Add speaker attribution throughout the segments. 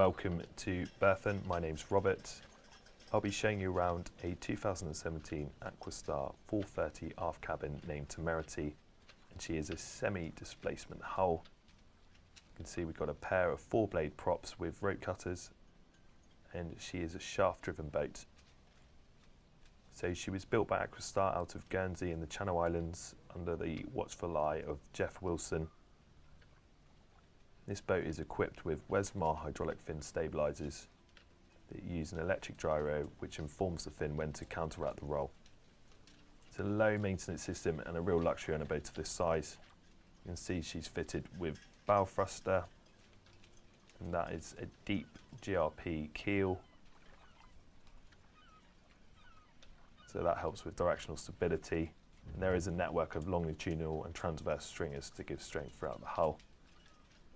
Speaker 1: welcome to Berthon. My name's Robert. I'll be showing you around a 2017 Aquastar 430 aft cabin named Temerity, and she is a semi-displacement hull. You can see we've got a pair of 4-blade props with rope cutters, and she is a shaft-driven boat. So she was built by Aquastar out of Guernsey in the Channel Islands under the watchful eye of Jeff Wilson. This boat is equipped with Yanmar hydraulic fin stabilisers that use an electric gyro which informs the fin when to counteract the roll. It's a low maintenance system and a real luxury on a boat of this size. You can see she's fitted with bow thruster, and that is a deep GRP keel. So that helps with directional stability. And there is a network of longitudinal and transverse stringers to give strength throughout the hull.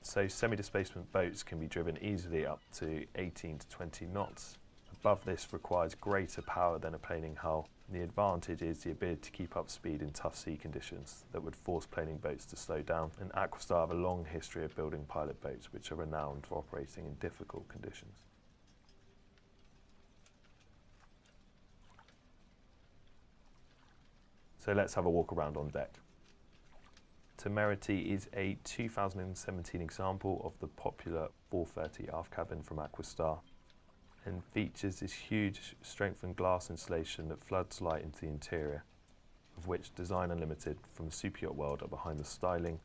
Speaker 1: So semi-displacement boats can be driven easily up to 18 to 20 knots. Above this requires greater power than a planing hull. And the advantage is the ability to keep up speed in tough sea conditions that would force planing boats to slow down. And Aquastar have a long history of building pilot boats which are renowned for operating in difficult conditions. So let's have a walk around on deck. Temerity is a 2017 example of the popular 430 aft cabin from Aquastar, and features this huge strengthened glass insulation that floods light into the interior, of which Design Unlimited from Super Yacht World are behind the styling.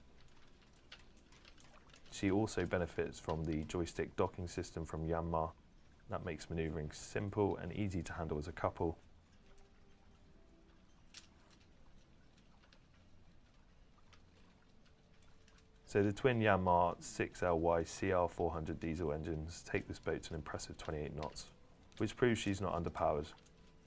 Speaker 1: She also benefits from the Joystick docking system from Yanmar. That makes manoeuvring simple and easy to handle as a couple. So the twin Yanmar 6LY CR400 diesel engines take this boat to an impressive 28 knots, which proves she's not underpowered.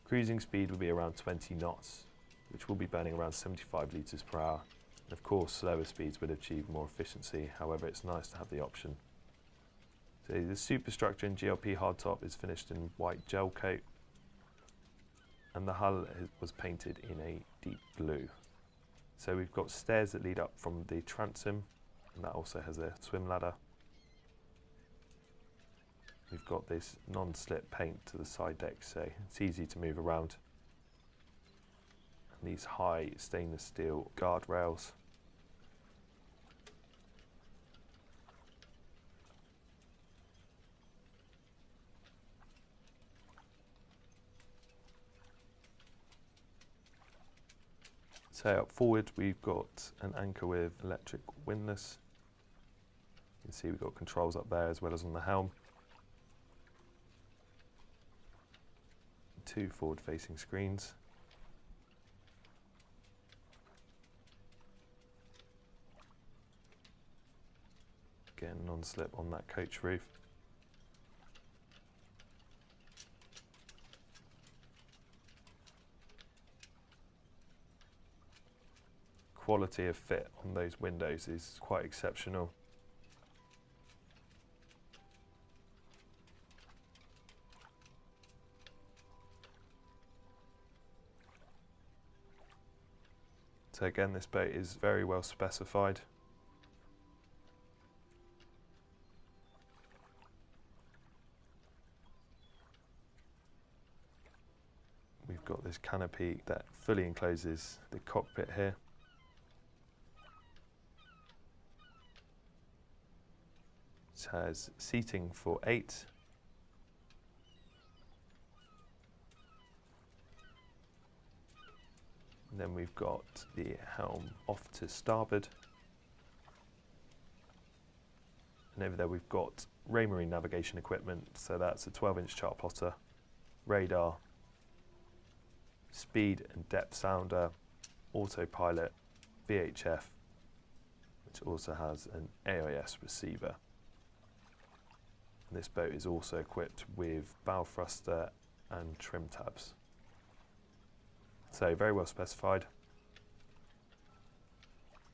Speaker 1: Cruising speed will be around 20 knots, which will be burning around 75 litres per hour. And of course, slower speeds would achieve more efficiency, however it's nice to have the option. So the superstructure in GLP hardtop is finished in white gel coat, and the hull was painted in a deep blue. So we've got stairs that lead up from the transom, and that also has a swim ladder. We've got this non-slip paint to the side deck, so it's easy to move around. And these high stainless steel guardrails. So up forward we've got an anchor with electric windlass. You can see we've got controls up there as well as on the helm. 2 forward facing screens. Again, non-slip on that coach roof. Quality of fit on those windows is quite exceptional. So again, this boat is very well specified. We've got this canopy that fully encloses the cockpit here. It has seating for 8. And then we've got the helm off to starboard. And over there we've got Raymarine navigation equipment, so that's a 12-inch chart plotter, radar, speed and depth sounder, autopilot, VHF, which also has an AIS receiver. And this boat is also equipped with bow thruster and trim tabs. So very well specified.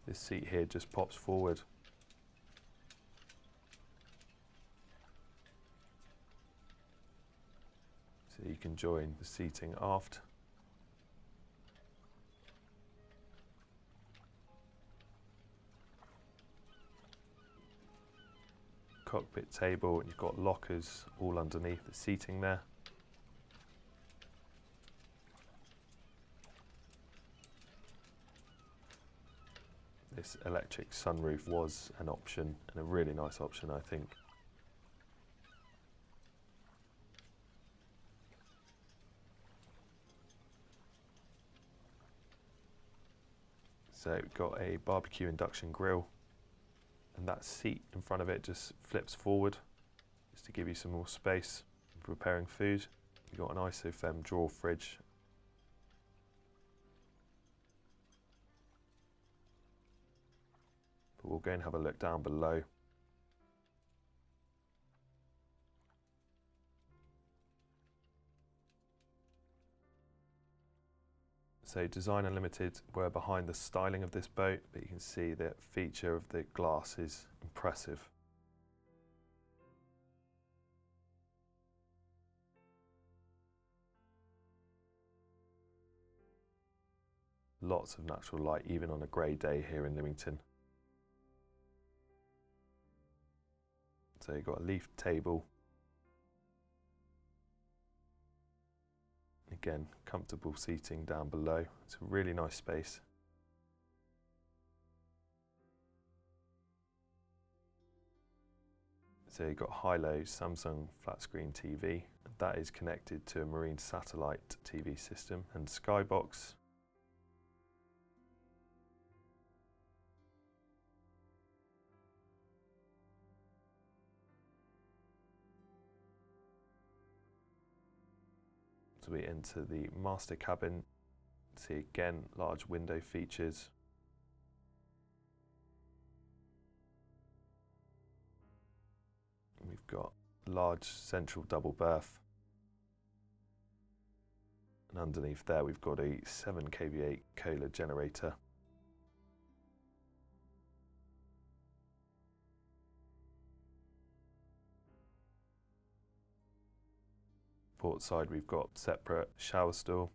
Speaker 1: This seat here just pops forward. So you can join the seating aft. cockpit table, and you've got lockers all underneath the seating there. This electric sunroof was an option, and a really nice option, I think. So we've got a barbecue induction grill, and that seat in front of it just flips forward just to give you some more space for preparing food. You've got an isofem drawer fridge. But we'll go and have a look down below. So Design Unlimited were behind the styling of this boat, but you can see the feature of the glass is impressive. Lots of natural light, even on a grey day here in Lymington. So you've got a leaf table. Again, comfortable seating down below. It's a really nice space. So you've got high-low Samsung flat screen TV. That is connected to a marine satellite TV system, and Skybox. So we enter the master cabin. See again, large window features. We've got large central double berth. And underneath there we've got a 7 kVA Kohler generator. Port side we've got separate shower stall.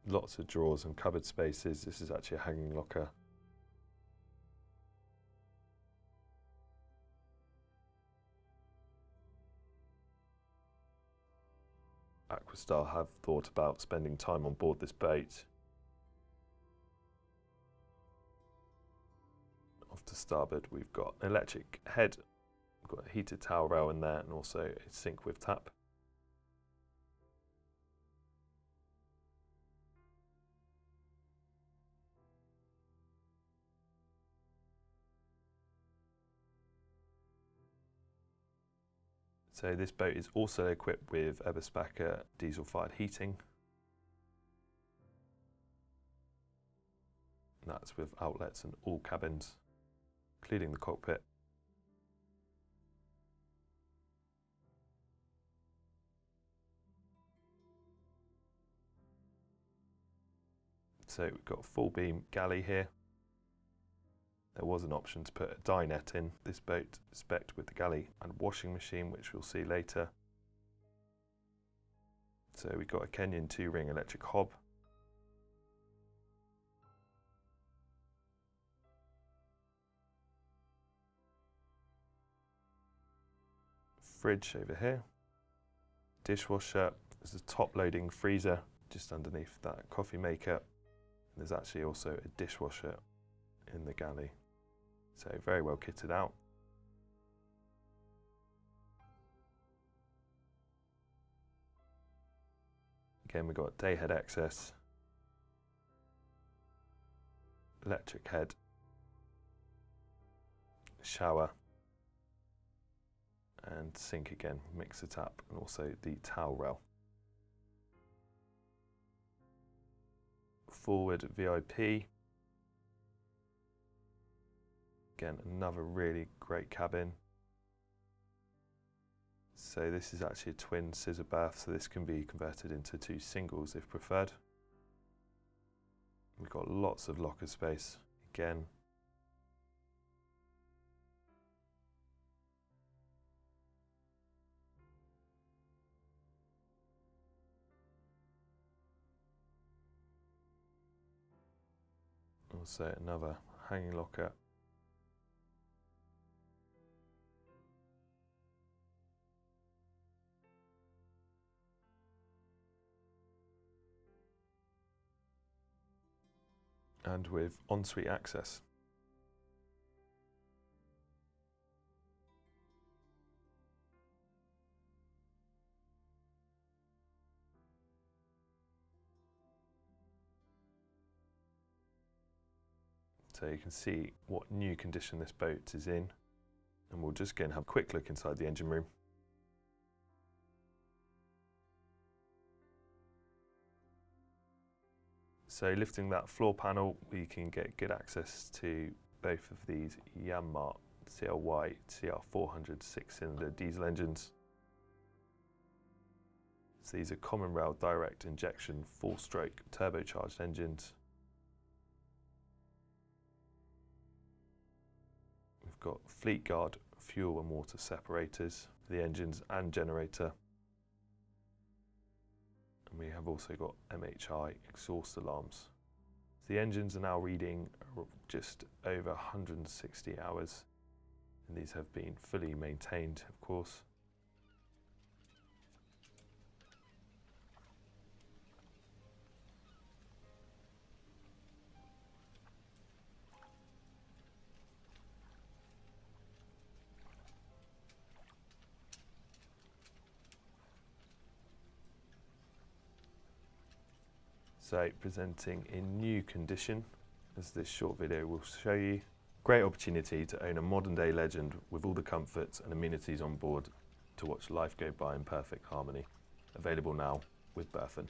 Speaker 1: Lots of drawers and cupboard spaces. This is actually a hanging locker. Aquastar have thought about spending time on board this boat. Off to starboard we've got an electric head, we've got a heated towel rail in there, and also a sink with tap. So this boat is also equipped with Eberspacher diesel-fired heating. And that's with outlets in all cabins, including the cockpit. So we've got a full beam galley here. There was an option to put a dinette in. This boat is spec'd with the galley and washing machine, which we'll see later. So we've got a Kenyan 2-ring electric hob. Fridge over here. Dishwasher. There's a top-loading freezer just underneath that coffee maker. And there's actually also a dishwasher in the galley. So very well kitted out. Again, we've got day head access, electric head, shower, and sink again, mixer tap, and also the towel rail. Forward VIP. Again, another really great cabin. So this is actually a twin scissor berth, so this can be converted into 2 singles if preferred. We've got lots of locker space again. Also another hanging locker. And with ensuite access. So you can see what new condition this boat is in, and we'll just go and have a quick look inside the engine room. So lifting that floor panel, we can get good access to both of these Yanmar CLY CR400 6-cylinder diesel engines. So these are common rail direct injection 4-stroke turbocharged engines. We've got fleet guard fuel and water separators for the engines and generator. And we have also got MHI exhaust alarms. So the engines are now reading just over 160 hours, and these have been fully maintained, of course. So presenting in new condition, as this short video will show you. Great opportunity to own a modern day legend with all the comforts and amenities on board to watch life go by in perfect harmony. Available now with Berthon.